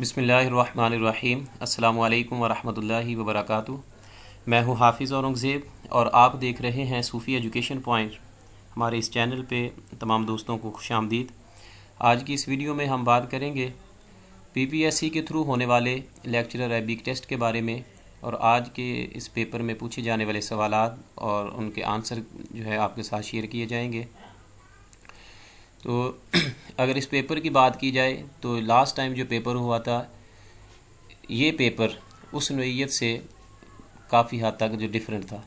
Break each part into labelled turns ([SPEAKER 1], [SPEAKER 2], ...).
[SPEAKER 1] بسم اللہ الرحمن الرحیم۔ السلام علیکم ورحمۃ اللہ وبرکاتہ۔ میں ہوں حافظ اورنگزیب اور آپ دیکھ رہے ہیں صوفی ایجوکیشن پوائنٹ۔ ہمارے اس چینل پہ تمام دوستوں کو خوش آمدید۔ آج کی اس ویڈیو میں ہم بات کریں گے PPSC کے تھرو ہونے والے لیکچرر عربک ٹیسٹ کے بارے میں، اور آج کے اس پیپر میں پوچھے جانے والے سوالات اور ان کے آنسر جو ہے آپ کے ساتھ شیئر کیے جائیں گے۔ تو اگر اس پیپر کی بات کی جائے تو لاسٹ ٹائم جو پیپر ہوا تھا، یہ پیپر اس نوعیت سے کافی حد تک جو ڈیفرنٹ تھا۔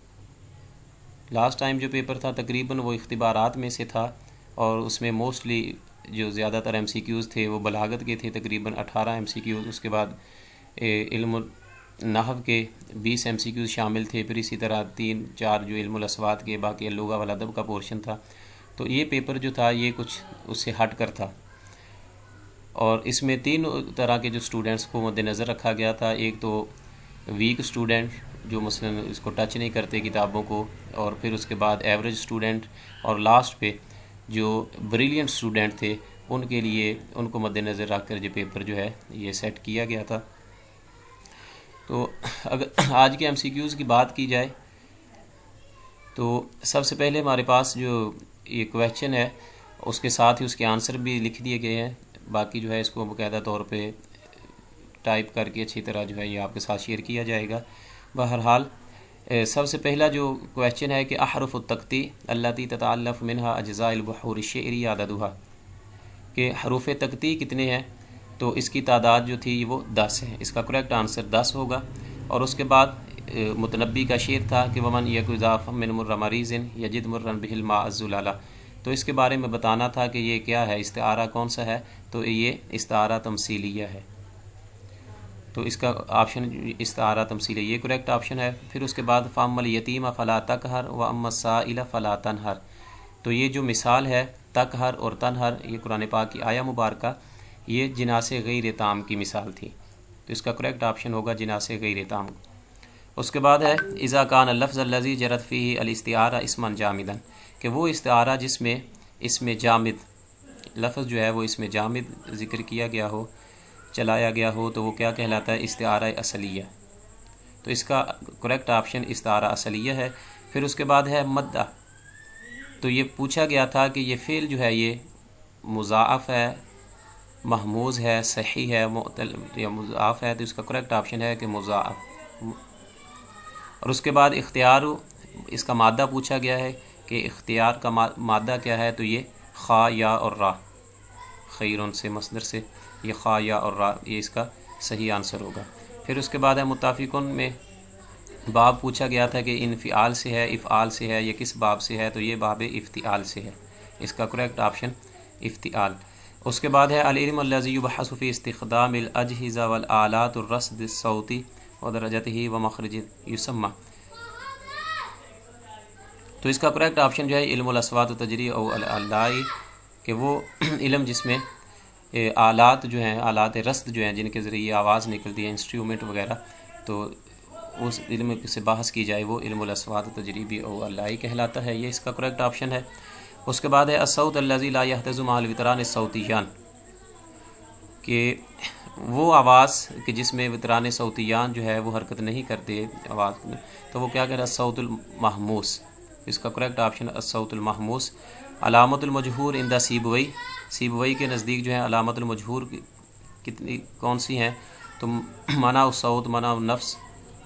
[SPEAKER 1] لاسٹ ٹائم جو پیپر تھا تقریباً وہ اختبارات میں سے تھا، اور اس میں موسٹلی جو زیادہ تر MCQs تھے وہ بلاغت کے تھے، تقریباً 18 MCQs۔ اس کے بعد علم نحو کے 20 MCQs شامل تھے، پھر اسی طرح 3-4 جو علم الاسوات کے، باقی اللغہ والادب کا پورشن تھا۔ تو یہ پیپر جو تھا یہ کچھ اس سے ہٹ کر تھا، اور اس میں 3 طرح کے جو اسٹوڈنٹس کو مد نظر رکھا گیا تھا۔ ایک تو ویک اسٹوڈنٹ جو مثلا اس کو ٹچ نہیں کرتے کتابوں کو، اور پھر اس کے بعد ایوریج اسٹوڈنٹ، اور لاسٹ پہ جو بریلینٹ اسٹوڈنٹ تھے ان کے لیے ان کو مد نظر رکھ کر یہ پیپر جو ہے یہ سیٹ کیا گیا تھا۔ تو اگر آج کے MCQs کی بات کی جائے تو سب سے پہلے ہمارے پاس جو یہ کویشچن ہے اس کے ساتھ ہی اس کے آنسر بھی لکھ دیے گئے ہیں، باقی جو ہے اس کو باقاعدہ طور پہ ٹائپ کر کے اچھی طرح جو ہے یہ آپ کے ساتھ شیئر کیا جائے گا۔ بہرحال سب سے پہلا جو کویشچن ہے کہ احرف التقطیع التی تتالف منہا اجزاء البحور الشعری عددها، کہ حروف تقطیع کتنے ہیں؟ تو اس کی تعداد جو تھی وہ 10 ہے۔ اس کا کریکٹ آنسر 10 ہوگا۔ اور اس کے بعد متنبی کا شعر تھا کہ ومن یک ضعف من مر مریض یجد مرن بہ الماء الزلالہ، تو اس کے بارے میں بتانا تھا کہ یہ کیا ہے، استعارہ کون سا ہے؟ تو یہ استعارہ تمثیلیہ ہے۔ تو اس کا آپشن استعارہ تمثیلیہ یہ کریکٹ آپشن ہے۔ پھر اس کے بعد فاما الیتیم فلا تقہر واما السائل فلا تنہر، تو یہ جو مثال ہے تقہر اور تنہر، یہ قرآن پاک کی آیہ مبارکہ، یہ جناس غیر تام کی مثال تھی، تو اس کا کریکٹ آپشن ہوگا جناس غیر تام۔ اس کے بعد ہے اذا کان اللفظ الذی جرت فیہ الاستعارہ اسما جامدا، کہ وہ استعارہ جس میں اسم جامد لفظ جو ہے وہ اسم جامد ذکر کیا گیا ہو، چلایا گیا ہو، تو وہ کیا کہلاتا ہے؟ استعارہ اصلیہ۔ تو اس کا کریکٹ آپشن استعارہ اصلیہ ہے۔ پھر اس کے بعد ہے مدہ، تو یہ پوچھا گیا تھا کہ یہ فعل جو ہے یہ مضاعف ہے، محموز ہے، صحیح ہے، معتل یا مضاعف ہے، تو اس کا کریکٹ آپشن ہے کہ مضاعف۔ اور اس کے بعد اختیار، اس کا مادہ پوچھا گیا ہے کہ اختیار کا مادہ کیا ہے؟ تو یہ خا یا اور را، خیرون سے مصدر سے یہ خا یا اور را، یہ اس کا صحیح آنسر ہوگا۔ پھر اس کے بعد ہے متفقن میں باب پوچھا گیا تھا کہ انفعال سے ہے، افعال سے ہے، یہ کس باب سے ہے؟ تو یہ باب افتعال سے ہے، اس کا کریکٹ آپشن افتعال۔ اس کے بعد ہے العلم الذی یبحث فی استخدام الاجہزہ والآلات الرصد الصوتی ودرجتہ ومخرج یسمى، تو اس کا کریکٹ آپشن جو ہے علم الاصوات والتجریح او الالائی، کہ وہ علم جس میں آلات جو ہیں، آلات رصد جو ہیں جن کے ذریعے آواز نکلتی ہے، انسٹرومنٹ وغیرہ، تو اس علم سے بحث کی جائے وہ علم الاصوات والتجریح او الالائی کہلاتا ہے، یہ اس کا کریکٹ آپشن ہے۔ اس کے بعد ہے الصوت الذی لا یہتز مع الوتران الصوتیان، کہ وہ آواز کہ جس میں وتران صوتیان جو ہے وہ حرکت نہیں کرتے آواز، تو وہ کیا کہہ رہا ہے؟ الصوت المحموس، اس کا کریکٹ آپشن الصوت المحموس۔ علامت المجہور عند سیبوی، سیبوی کے نزدیک جو ہے علامت المجہور کتنی کون سی ہیں؟ تو منع الصوت، منع النفس،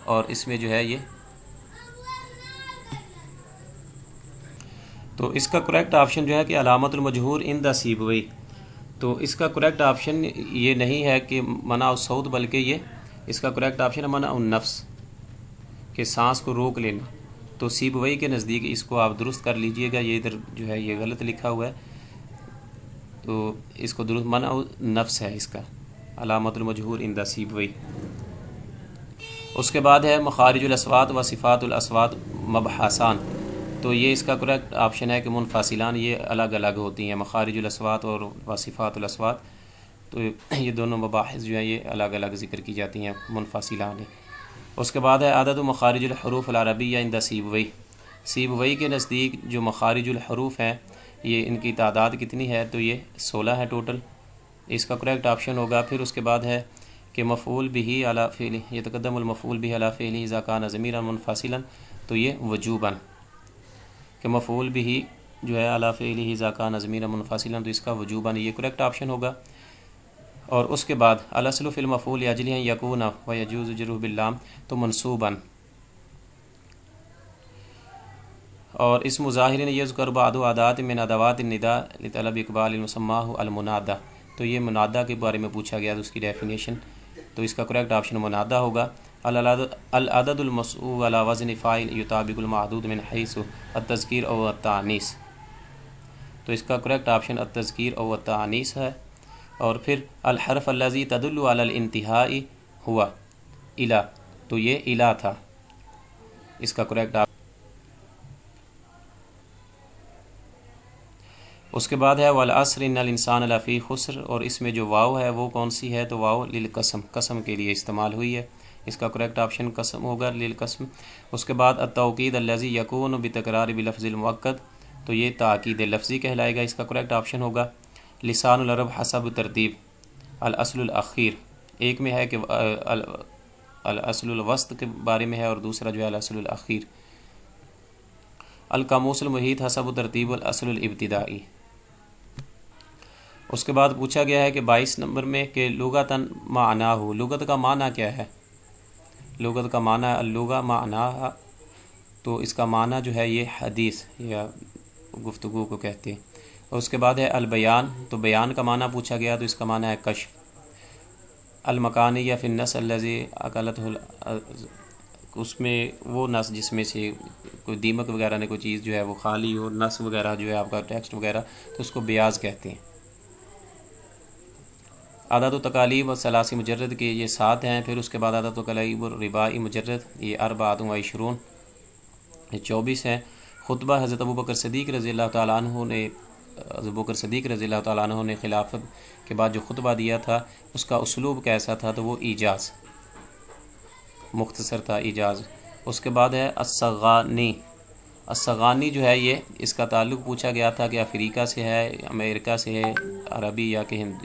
[SPEAKER 1] اور اس میں جو ہے یہ، تو اس کا کریکٹ آپشن جو ہے کہ علامت المجہور عند سیبوی، تو اس کا کریکٹ آپشن یہ نہیں ہے کہ منع الصوت، بلکہ یہ اس کا کریکٹ آپشن ہے منع النفس، کہ سانس کو روک لینا۔ تو سیبوی کے نزدیک اس کو آپ درست کر لیجئے گا، یہ ادھر جو ہے یہ غلط لکھا ہوا ہے، تو اس کو درست منع النفس ہے اس کا، علامت المجہور عند سیبوی۔ اس کے بعد ہے مخارج الاصوات و صفات الاصوات مبحثان، تو یہ اس کا کریکٹ آپشن ہے کہ منفصلان، یہ الگ الگ ہوتی ہیں، مخارج الاصوات اور صفات الاصوات، تو یہ دونوں مباحث جو ہیں یہ الگ الگ ذکر کی جاتی ہیں، منفصلان ہیں۔ اس کے بعد ہے عدد مخارج الحروف العربیہ عند سیبوی، سیبوی کے نزدیک جو مخارج الحروف ہیں یہ ان کی تعداد کتنی ہے؟ تو یہ 16 ہے ٹوٹل، اس کا کریکٹ آپشن ہوگا۔ پھر اس کے بعد ہے کہ مفعول به علی فعل یتقدم المفعول به علی فعله اذا کان ضمیرا منفصلا، تو یہ وجوباً کہ مفعول به جو ہے علی فعله اذا کان ضمیرا منفصلا، تو اس کا وجوباً یہ کریکٹ آپشن ہوگا۔ اور اس کے بعد الاصل فی المفعول یجلی ان یکون ویجوز جرہ باللام، تو منصوباً، اور اسم ظاہر یذکر بعض ادوات من ادوات النداء لطلب اقبال المسمى المنادى، تو یہ منادہ کے بارے میں پوچھا گیا تو اس کی ڈیفینیشن، تو اس کا کریکٹ آپشن منادہ ہوگا۔ العدد المسؤول على وزن فاعل یطابق المعدود من حیث التذکیر او التانیث، تو اس کا کریکٹ آپشن التذکیر او التانیث ہے۔ اور پھر الحرف الذی تدل علی الانتہاء ہوا الی، تو یہ الی تھا، اس کا کریکٹ آپشن۔ اس کے بعد ہے والعصر ان الانسان لفی خسر، اور اس میں جو واو ہے وہ کون سی ہے؟ تو واو للقسم، قسم کے لیے استعمال ہوئی ہے، اس کا کریکٹ آپشن قسم ہوگا، للقسم۔ اس کے بعد التوکید الذی یکون بتکرار بلفظ المؤکد، تو یہ تاکید لفظی کہلائے گا، اس کا کریکٹ آپشن ہوگا۔ لسان العرب حسب ترتیب الاصل الاخیر، ایک میں ہے کہ الاصل الوسط کے بارے میں ہے، اور دوسرا جو ہے الاصل الاخیر۔ القاموس المحیط حسب ترتیب الاصل الابتدائی۔ اس کے بعد پوچھا گیا ہے کہ 22 نمبر میں کہ لغتاً معناہ، لغت کا معنی کیا ہے؟ لغت کا معنی اللغہ معناها، تو اس کا معنی جو ہے یہ حدیث یا گفتگو کو کہتے ہیں۔ اور اس کے بعد ہے البیان، تو بیان کا معنی پوچھا گیا تو اس کا معنی ہے کشف۔ المکانی یا فی النص الذی اکلتہ، اس میں وہ نص جس میں سے کوئی دیمک وغیرہ نے کوئی چیز جو ہے وہ کھا لی، اور نص وغیرہ جو ہے آپ کا ٹیکسٹ وغیرہ، تو اس کو بیاض کہتے ہیں۔ عدد و تکالیب اور ثلاثی مجرد کے یہ 7 ہیں، پھر اس کے بعد عدد و تکالیب اور رباعی مجرد یہ 24 یہ 24 ہیں۔ خطبہ حضرت ابوبکر صدیق رضی اللہ تعالیٰ عنہ نے، ابوبکر صدیق رضی اللہ تعالیٰ عنہ نے خلافت کے بعد جو خطبہ دیا تھا اس کا اسلوب کیسا تھا؟ تو وہ ایجاز، مختصر تھا، ایجاز۔ اس کے بعد ہے الصغانی، الصغانی جو ہے یہ اس کا تعلق پوچھا گیا تھا کہ افریقہ سے ہے، امریکہ سے ہے، عربی یا کہ ہند،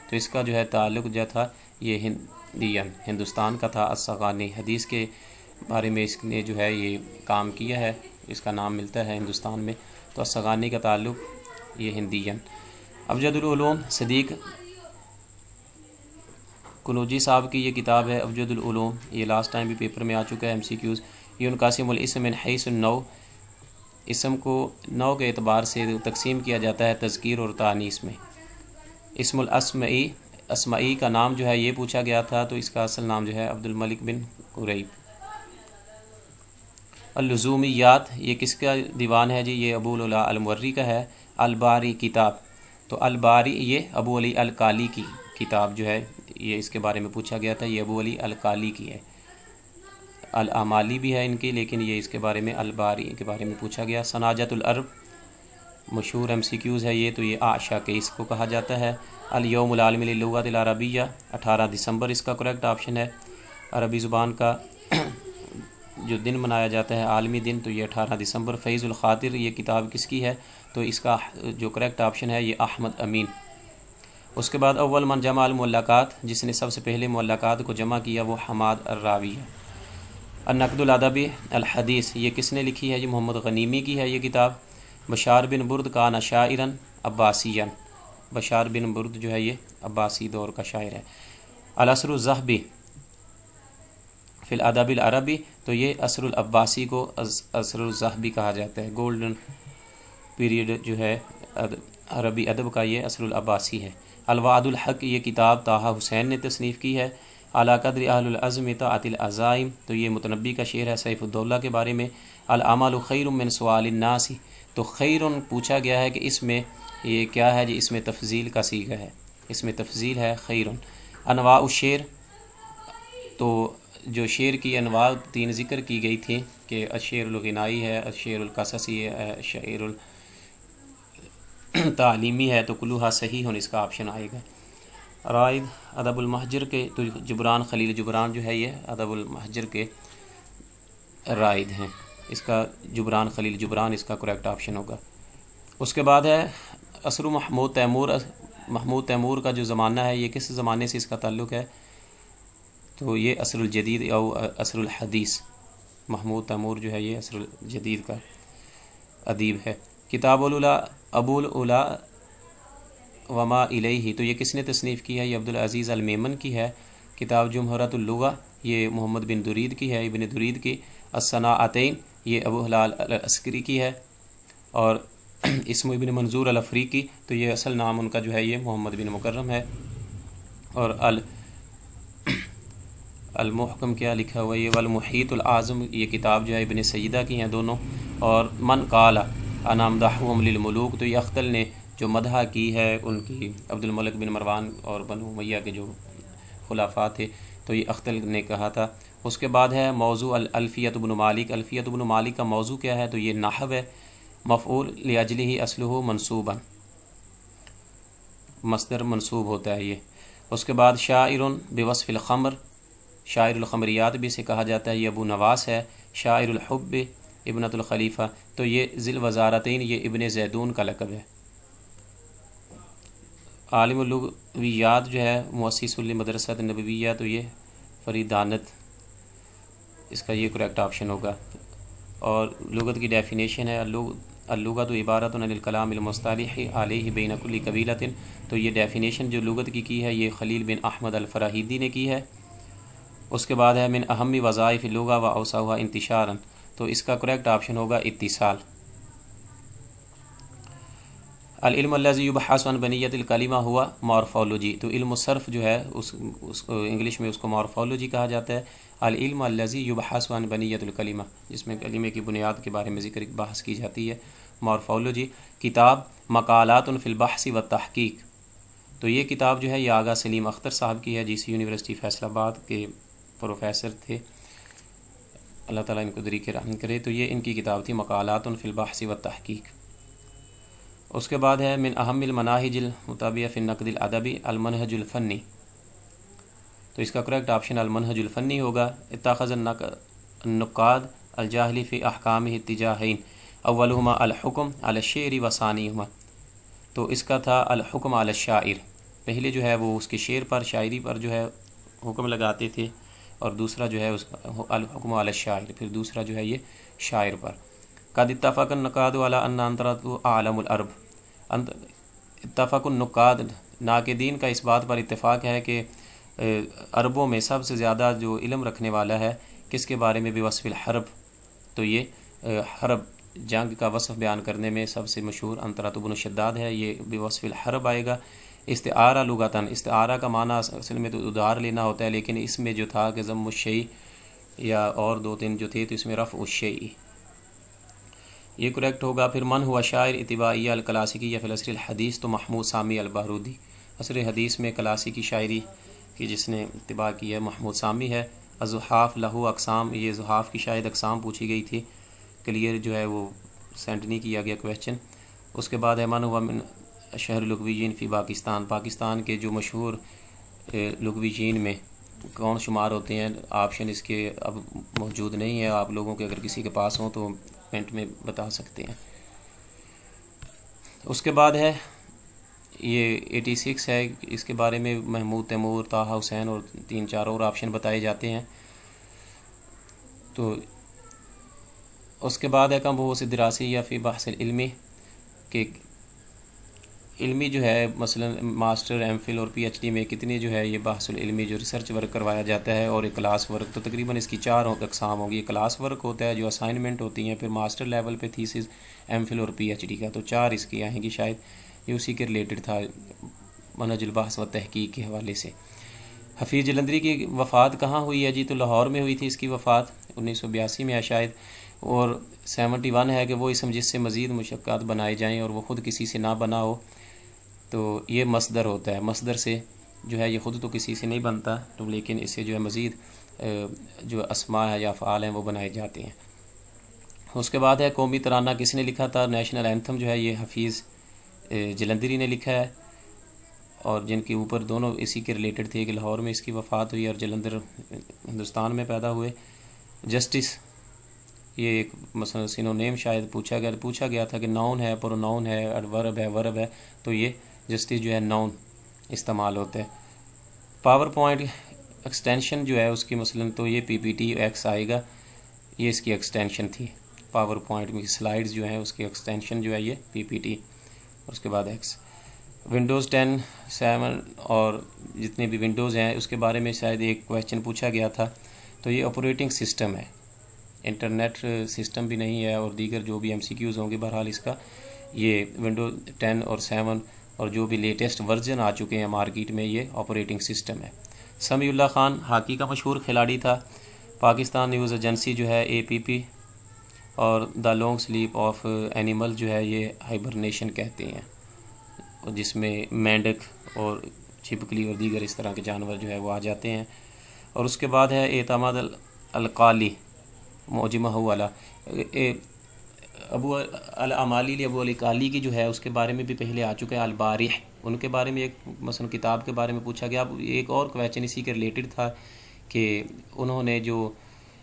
[SPEAKER 1] تو اس کا جو ہے تعلق جو تھا یہ ہندوستان کا تھا۔ الصغانی حدیث کے بارے میں اس نے جو ہے یہ کام کیا ہے، اس کا نام ملتا ہے ہندوستان میں، تو الصغانی کا تعلق یہ ہندین۔ ابجد العلوم صدیق کنوجی صاحب کی یہ کتاب ہے ابجد العلوم، یہ لاسٹ ٹائم بھی پیپر میں آ چکا ہے MCQs۔ یہ انقاسم الاسم من حیث النوع، اسم کو نوع کے اعتبار سے تقسیم کیا جاتا ہے تذکیر اور تانیث میں۔ اسم الاسمعی، اسمعی کا نام جو ہے یہ پوچھا گیا تھا تو اس کا اصل نام جو ہے عبد الملک بن قریب۔ اللزومیات، یہ کس کا دیوان ہے جی؟ یہ ابو العلا الموری کا ہے۔ الباری کتاب، تو الباری یہ ابو علی الکالی کی کتاب جو ہے، یہ اس کے بارے میں پوچھا گیا تھا، یہ ابو علی الکالی کی ہے۔ الامالی بھی ہے ان کی، لیکن یہ اس کے بارے میں الباری کے بارے میں پوچھا گیا۔ سناجت العرب مشہور MCQs ہے یہ، تو یہ عاشا کے اس کو کہا جاتا ہے۔ الیوم العالمی للغۃ العربیہ، 18 دسمبر اس کا کریکٹ آپشن ہے۔ عربی زبان کا جو دن منایا جاتا ہے عالمی دن، تو یہ 18 دسمبر۔ فیض الخاطر، یہ کتاب کس کی ہے؟ تو اس کا جو کریکٹ آپشن ہے یہ احمد امین۔ اس کے بعد اول من جمع المعلقات، جس نے سب سے پہلے معلقات کو جمع کیا وہ حماد الراوی ہے۔ النقد الادبی الحدیث، یہ کس نے لکھی ہے؟ یہ محمد غنیمی کی ہے یہ کتاب۔ بشار بن برد کان شاعرا عباسیا، بشار بن برد جو ہے یہ عباسی دور کا شاعر ہے۔ العصر الذهبی فی الادب العربی، تو یہ عصر العباسی کو عصر الذهبی کہا جاتا ہے، گولڈن پیریڈ جو ہے عربی ادب کا یہ عصر العباسی ہے۔ الوعد الحق، یہ کتاب طٰہٰ حسین نے تصنیف کی ہے۔ اعلیٰ قدر اہل العزم طاعت العزائم، تو یہ متنبی کا شعر ہے سیف الدولہ کے بارے میں۔ الاعمال خیر من سؤال الناس، تو خیر پوچھا گیا ہے کہ اس میں یہ کیا ہے جی؟ اس میں تفضیل کا صیغہ ہے، اس میں تفضیل ہے خیر۔ انواع الشعر، تو جو شعر کی انواع 3 ذکر کی گئی تھیں کہ الشعر الغنائی ہے، الشعر القصصی ہے، الشعر تعلیمی ہے، تو کلوہا صحیح اس کا آپشن آئے گا۔ رائد ادب المحجر کے، تو جبران خلیل جبران جو ہے یہ ادب المحجر کے رائد ہیں، اس کا جبران خلیل جبران اس کا کریکٹ آپشن ہوگا۔ اس کے بعد ہے عصر محمود تیمور، محمود تیمور کا جو زمانہ ہے یہ کس زمانے سے اس کا تعلق ہے؟ تو یہ عصر الجدید او عصر الحدیث، محمود تیمور جو ہے یہ عصر الجدید کا ادیب ہے۔ کتاب الاولا ابو الاولا وما الیہ، تو یہ کس نے تصنیف کی ہے؟ یہ عبدالعزیز المیمن کی ہے۔ کتاب جمہورۃ اللغہ یہ محمد بن درید کی ہے، ابن درید کی۔ الصناعتین یہ ابو ہلال العسکری کی ہے، اور اسم ابن منظور الافریقی، تو یہ اصل نام ان کا جو ہے یہ محمد بن مکرم ہے۔ اور المحکم کیا لکھا ہوا یہ والمحیط الاعظم، یہ کتاب جو ہے ابن سیدہ کی ہیں دونوں۔ اور من قال انا امدحهم للملوک، تو یہ اختل نے جو مدح کی ہے ان کی عبد الملک بن مروان اور بنو امیہ کے جو خلفاء تھے، تو یہ اختل نے کہا تھا۔ اس کے بعد ہے موضوع الفیۃ بن مالک۔ الفیۃ بن مالک کا موضوع کیا ہے؟ تو یہ نحو ہے، مفعول لاجلہ اصلہ منصوبا، مصدر منصوب ہوتا ہے یہ۔ اس کے بعد شاعر بوصف الخمر، شاعر الخمریات بھی سے کہا جاتا ہے، یہ ابو نواس ہے۔ شاعر الحب ابنۃ الخلیفہ، تو یہ ذی الوزارتین یہ ابن زیدون کا لقب ہے۔ عالم اللغویات جو ہے مؤسس المدرسۃ النبویہ، تو یہ فرید دانت، اس کا یہ کریکٹ آپشن ہوگا۔ اور لغت کی ڈیفینیشن ہے اللغت عبارت عن الکلام المصطلح علیہ بین کل قبیلۃ، تو یہ ڈیفینیشن جو لغت کی ہے یہ خلیل بن احمد الفراہیدی نے کی ہے۔ اس کے بعد ہے من اہم وظائف اللغہ و اوسعها انتشارا، تو اس کا کریکٹ آپشن ہوگا اتصال۔ العلم الذي يبحث عن بنیت الکلمہ ہوا مورفولوجی، تو علم الصرف جو ہے اس انگلش میں اس کو مورفولوجی کہا جاتا ہے۔ العلم الذي يبحث عن بنیت الکلمہ، جس میں کلمے کی بنیاد کے بارے میں بحث کی جاتی ہے، مورفولوجی۔ کتاب مقالات فی البحث والتحقیق، تو یہ کتاب جو ہے یہ آغا سلیم اختر صاحب کی ہے، جی سی یونیورسٹی فیصل آباد کے پروفیسر تھے، اللہ تعالیٰ ان کو طریق رحم کرے۔ تو یہ ان کی کتاب تھی مقالات فی البحث والتحقیق۔ اس کے بعد ہے من اہم المناہج المتبعہ فی النقد الادبی المنہج الفنی، تو اس کا کریکٹ آپشن المنہج الفنی ہوگا۔ اتخذ النقاد الجاہلی فی احکامہ اتجاہین، اولہما الحکم علی الشعر و ثانیہما، تو اس کا تھا الحکم علی الشاعر، پہلے جو ہے وہ اس کے شعر پر، شاعری پر جو ہے حکم لگاتے تھے، اور دوسرا جو ہے اس الحکم علی الشاعر، پھر دوسرا جو ہے یہ شاعر پر۔ قد اتفق النقاد علی ان انطرۃ اعلم العرب، اتفق النقاد، ناقدین کا اس بات پر اتفاق ہے کہ عربوں میں سب سے زیادہ جو علم رکھنے والا ہے کس کے بارے میں؟ بوصف الحرب، تو یہ حرب جنگ کا وصف بیان کرنے میں سب سے مشہور انطرۃ بن شداد ہے، یہ بوصف الحرب آئے گا۔ استعارہ لغتاً، استعارہ کا معنی اصل میں تو ادھار لینا ہوتا ہے، لیکن اس میں جو تھا کہ ضم الشیء یا اور دو تین جو تھے تو اس میں رفع الشیء، یہ کریکٹ ہوگا۔ پھر من ہوا شاعر اتباعیہ الکلاسیکی یا فی العصر الحدیث، تو محمود سامی البارودی، عصر حدیث میں کلاسیکی شاعری کی جس نے اتباع کی ہے محمود سامی ہے۔ الزحاف لہو اقسام، یہ زحاف کی شاید اقسام پوچھی گئی تھی، کلیئر جو ہے وہ سینڈ نہیں کیا گیا کویشچن۔ اس کے بعد ہے من ہوا من شہر لغویین فی پاکستان، پاکستان کے جو مشہور لغویین میں کون شمار ہوتے ہیں؟ آپشن اس کے اب موجود نہیں ہے، آپ لوگوں کے اگر کسی کے پاس ہوں تو کمنٹ میں بتا سکتے ہیں۔ اس کے بعد ہے یہ 86 ہے، اس کے بارے میں محمود تیمور، طہ حسین اور 3-4 اور آپشن بتائے جاتے ہیں۔ تو اس کے بعد ہے کم بحوث دراسی یا فی بحث العلمی، کہ علمی جو ہے مثلا ماسٹر، ایم فل اور پی ایچ ڈی میں کتنی جو ہے یہ بحث العلمی جو ریسرچ ورک کروایا جاتا ہے، اور ایک کلاس ورک، تو تقریباً اس کی 4 اقسام ہوگی۔ یہ کلاس ورک ہوتا ہے جو اسائنمنٹ ہوتی ہیں، پھر ماسٹر لیول پہ تھیسز، ایم فل اور پی ایچ ڈی کا، تو 4 اس کی آئیں گی شاید، یہ اسی کے ریلیٹڈ تھا منہج البحث و تحقیق کے حوالے سے۔ حفیظ جلندری کی وفات کہاں ہوئی ہے جی؟ تو لاہور میں ہوئی تھی اس کی وفات، 1982 میں ہے شاید، اور 71 ہے کہ وہ اسم جس سے مزید مشتقات بنائے جائیں اور وہ خود کسی سے نہ بنا ہو، تو یہ مصدر ہوتا ہے، مصدر سے جو ہے یہ خود تو کسی سے نہیں بنتا، تو لیکن اس سے جو ہے مزید جو اسماء ہے یا افعال ہیں وہ بنائے جاتے ہیں۔ اس کے بعد ہے قومی ترانہ کس نے لکھا تھا؟ نیشنل اینتھم جو ہے یہ حفیظ جلندری نے لکھا ہے، اور جن کے اوپر دونوں اسی کے ریلیٹڈ تھے کہ لاہور میں اس کی وفات ہوئی اور جلندر ہندوستان میں پیدا ہوئے۔ جسٹس، یہ ایک مثلا سینونیم شاید پوچھا گیا تھا کہ ناؤن ہے، پروناؤن ہے، ایڈورب ہے، ورب ہے، تو یہ جسٹس جو ہے ناؤن استعمال ہوتا ہے۔ پاور پوائنٹ ایکسٹینشن جو ہے اس کی مثلا تو یہ پی پی ٹی ایکس آئے گا، یہ اس کی ایکسٹینشن تھی۔ پاور پوائنٹ میں سلائیڈز جو ہیں اس کی ایکسٹینشن جو ہے یہ پی پی ٹی، اور اس کے بعد ایکس۔ ونڈوز 10 7 اور جتنے بھی ونڈوز ہیں اس کے بارے میں شاید ایک کویسچن پوچھا گیا تھا، تو یہ آپریٹنگ سسٹم ہے، انٹرنیٹ سسٹم بھی نہیں ہے، اور دیگر جو بھی ایم سی کیوز ہوں گے بہرحال اس کا یہ ونڈوز 10 اور 7 اور جو بھی لیٹسٹ ورژن آ چکے ہیں مارکیٹ میں یہ آپریٹنگ سسٹم ہے۔ سمیع اللہ خان ہاکی کا مشہور کھلاڑی تھا، پاکستان نیوز ایجنسی جو ہے اے پی پی، اور the long slip of animal جو ہے یہ ہائبرنیشن کہتے ہیں، جس میں مینڈک اور چھپکلی اور دیگر اس طرح کے جانور جو ہے وہ آ جاتے ہیں۔ اور اس کے بعد ہے اعتماد القالی موجمہ والا ابو العمالی ابو القالی کی جو ہے اس کے بارے میں بھی پہلے آ چکا ہے، البارح ان کے بارے میں ایک مثلا کتاب کے بارے میں پوچھا گیا۔ اب ایک اور کویسچن اسی کے ریلیٹڈ تھا کہ انہوں نے جو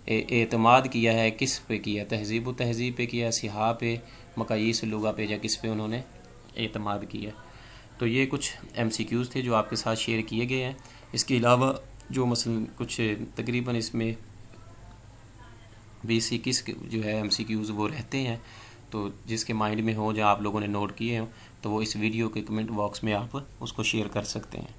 [SPEAKER 1] اعتماد کیا ہے کس پہ کیا، تہذیب و تہذیب پہ کیا، صحاح پہ، مقاییس لغہ پہ، یا کس پہ انہوں نے اعتماد کیا۔ تو یہ کچھ ایم سی کیوز تھے جو آپ کے ساتھ شیئر کیے گئے ہیں۔ اس کے علاوہ جو مثلا کچھ تقریباً اس میں 20-21 جو ہے ایم سی کیوز وہ رہتے ہیں، تو جس کے مائنڈ میں ہو، جو آپ لوگوں نے نوٹ کیے ہوں، تو وہ اس ویڈیو کے کمنٹ باکس میں آپ اس کو شیئر کر سکتے ہیں۔